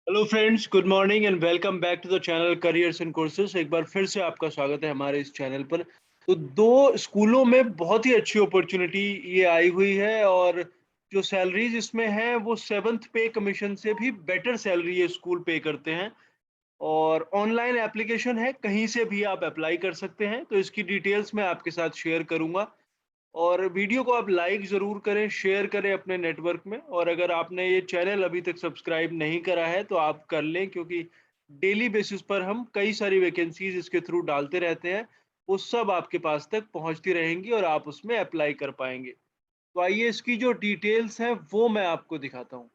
Hello friends, good morning and welcome back to the channel careers and courses. एक बार फिर से आपका स्वागत है हमारे इस चैनल पर। तो दो स्कूलों में बहुत ही अच्छी अपॉर्चुनिटी ये आई हुई है और जो सैलरीज इसमें हैं वो सेवन्थ पे कमीशन से भी बेटर सैलरी ये स्कूल पे करते हैं। और ऑनलाइन एप्लीकेशन है, कहीं से भी आप अप्लाई कर सकते हैं। तो इसकी डिटेल्स मैं आपके साथ शेयर करूंगा और वीडियो को आप लाइक ज़रूर करें, शेयर करें अपने नेटवर्क में। और अगर आपने ये चैनल अभी तक सब्सक्राइब नहीं करा है तो आप कर लें, क्योंकि डेली बेसिस पर हम कई सारी वैकेंसीज इसके थ्रू डालते रहते हैं। वो सब आपके पास तक पहुंचती रहेंगी और आप उसमें अप्लाई कर पाएंगे। तो आइए इसकी जो डिटेल्स हैं वो मैं आपको दिखाता हूँ।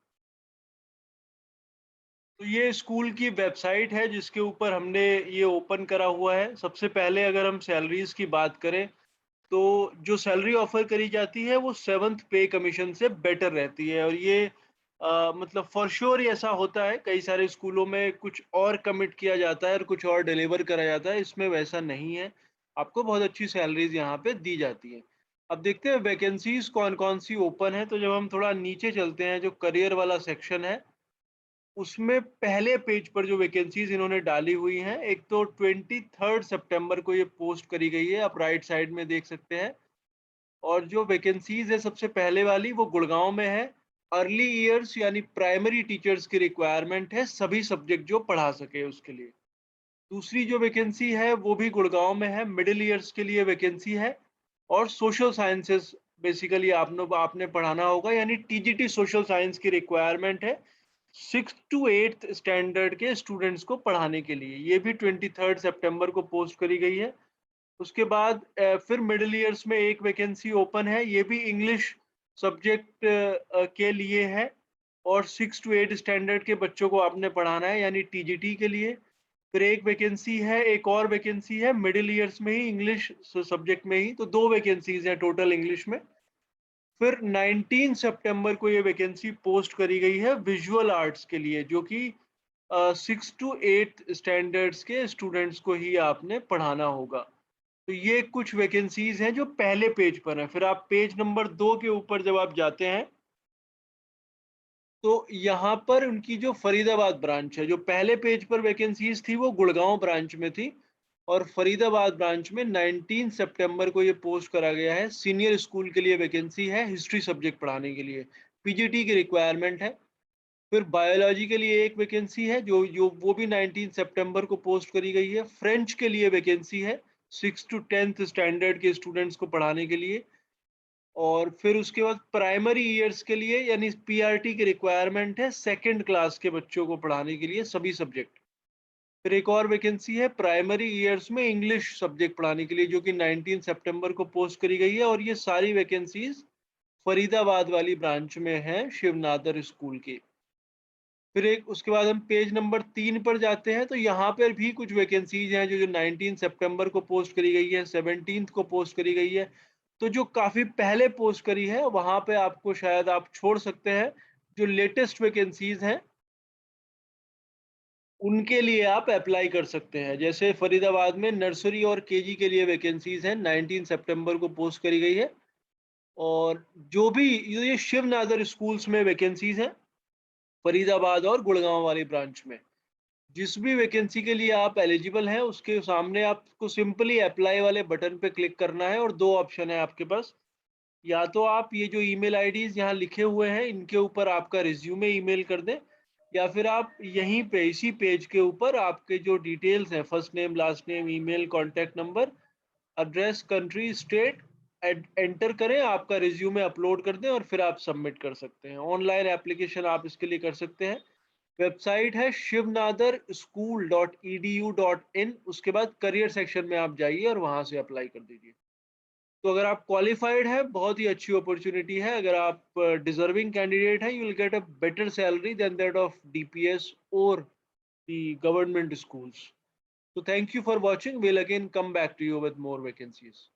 तो ये स्कूल की वेबसाइट है जिसके ऊपर हमने ये ओपन करा हुआ है। सबसे पहले अगर हम सैलरीज की बात करें तो जो सैलरी ऑफर करी जाती है वो सेवन्थ पे कमीशन से बेटर रहती है। और ये मतलब फॉर श्योर ऐसा होता है। कई सारे स्कूलों में कुछ और कमिट किया जाता है और कुछ और डिलीवर करा जाता है, इसमें वैसा नहीं है। आपको बहुत अच्छी सैलरीज यहाँ पे दी जाती है। अब देखते हैं वैकेंसीज कौन कौन सी ओपन है। तो जब हम थोड़ा नीचे चलते हैं, जो करियर वाला सेक्शन है उसमें पहले पेज पर जो वैकेंसीज इन्होंने डाली हुई हैं, एक तो 23 सितंबर को ये पोस्ट करी गई है, आप राइट साइड में देख सकते हैं। और जो वैकेंसीज है सबसे पहले वाली वो गुड़गांव में है। अर्ली ईयर्स यानी प्राइमरी टीचर्स की रिक्वायरमेंट है, सभी सब्जेक्ट जो पढ़ा सके उसके लिए। दूसरी जो वैकेंसी है वो भी गुड़गांव में है, मिडिल ईयर्स के लिए वैकेंसी है। और सोशल साइंसेस बेसिकली आपने पढ़ाना होगा, यानी टीजीटी सोशल साइंस की रिक्वायरमेंट है 6th to 8th स्टैंडर्ड के स्टूडेंट्स को पढ़ाने के लिए। ये भी 23 सितंबर को पोस्ट करी गई है। उसके बाद फिर मिडिल ईयर्स में एक वैकेंसी ओपन है, ये भी इंग्लिश सब्जेक्ट के लिए है। और 6 to 8 स्टैंडर्ड के बच्चों को आपने पढ़ाना है, यानी टीजीटी के लिए। फिर एक वैकेंसी है, एक और वैकेंसी है मिडिल ईयर्स में ही, इंग्लिश सब्जेक्ट में ही। तो दो वैकेंसीज हैं टोटल इंग्लिश में। फिर 19 सितंबर को ये वैकेंसी पोस्ट करी गई है विजुअल आर्ट्स के लिए, जो कि 6 to 8 स्टैंडर्ड्स के स्टूडेंट्स को ही आपने पढ़ाना होगा। तो ये कुछ वैकेंसीज हैं जो पहले पेज पर हैं। फिर आप पेज नंबर 2 के ऊपर जब आप जाते हैं तो यहाँ पर उनकी जो फरीदाबाद ब्रांच है, जो पहले पेज पर वैकेंसीज थी वो गुड़गांव ब्रांच में थी। और फरीदाबाद ब्रांच में 19 सितंबर को ये पोस्ट करा गया है। सीनियर स्कूल के लिए वैकेंसी है, हिस्ट्री सब्जेक्ट पढ़ाने के लिए पीजीटी की रिक्वायरमेंट है। फिर बायोलॉजी के लिए एक वैकेंसी है जो जो वो भी 19 सितंबर को पोस्ट करी गई है। फ्रेंच के लिए वैकेंसी है 6 to 10th स्टैंडर्ड के स्टूडेंट्स को पढ़ाने के लिए। और फिर उसके बाद प्राइमरी ईयर्स के लिए यानी पीआरटी की रिक्वायरमेंट है सेकंड क्लास के बच्चों को पढ़ाने के लिए सभी सब्जेक्ट। फिर एक और वैकेंसी है प्राइमरी ईयर्स में इंग्लिश सब्जेक्ट पढ़ाने के लिए, जो कि 19 सितंबर को पोस्ट करी गई है। और ये सारी वैकेंसीज फरीदाबाद वाली ब्रांच में है, शिवनादर स्कूल की। फिर एक उसके बाद हम पेज नंबर 3 पर जाते हैं। तो यहाँ पर भी कुछ वैकेंसीज हैं जो जो 19 सितंबर को पोस्ट करी गई है, 17th को पोस्ट करी गई है। तो जो काफ़ी पहले पोस्ट करी है वहाँ पे आपको शायद आप छोड़ सकते हैं। जो लेटेस्ट वैकेंसीज हैं उनके लिए आप अप्लाई कर सकते हैं। जैसे फरीदाबाद में नर्सरी और केजी के लिए वैकेंसीज हैं, 19 सितंबर को पोस्ट करी गई है। और जो भी ये शिव नादर स्कूल्स में वैकेंसीज हैं, फरीदाबाद और गुड़गांव वाली ब्रांच में, जिस भी वैकेंसी के लिए आप एलिजिबल हैं उसके सामने आपको सिंपली अप्लाई वाले बटन पे क्लिक करना है। और दो ऑप्शन है आपके पास, या तो आप ये जो ईमेल आईडीज यहाँ लिखे हुए हैं इनके ऊपर आपका रिज्यूमे ईमेल कर दें, या फिर आप यहीं पे इसी पेज के ऊपर आपके जो डिटेल्स हैं, first name, last name, email, contact number, address, country, state enter करें, आपका रिज्यूमे अपलोड कर दें और फिर आप सबमिट कर सकते हैं। ऑनलाइन एप्लीकेशन आप इसके लिए कर सकते हैं। वेबसाइट है shivnadarSchool.edu.in। उसके बाद करियर सेक्शन में आप जाइए और वहां से अप्लाई कर दीजिए। तो अगर आप क्वालिफाइड हैं, बहुत ही अच्छी अपॉर्चुनिटी है। अगर आप डिजर्विंग कैंडिडेट हैं, you will get a better salary than that of DPS और the government schools. So thank you for watching. We'll again come back to you with more vacancies.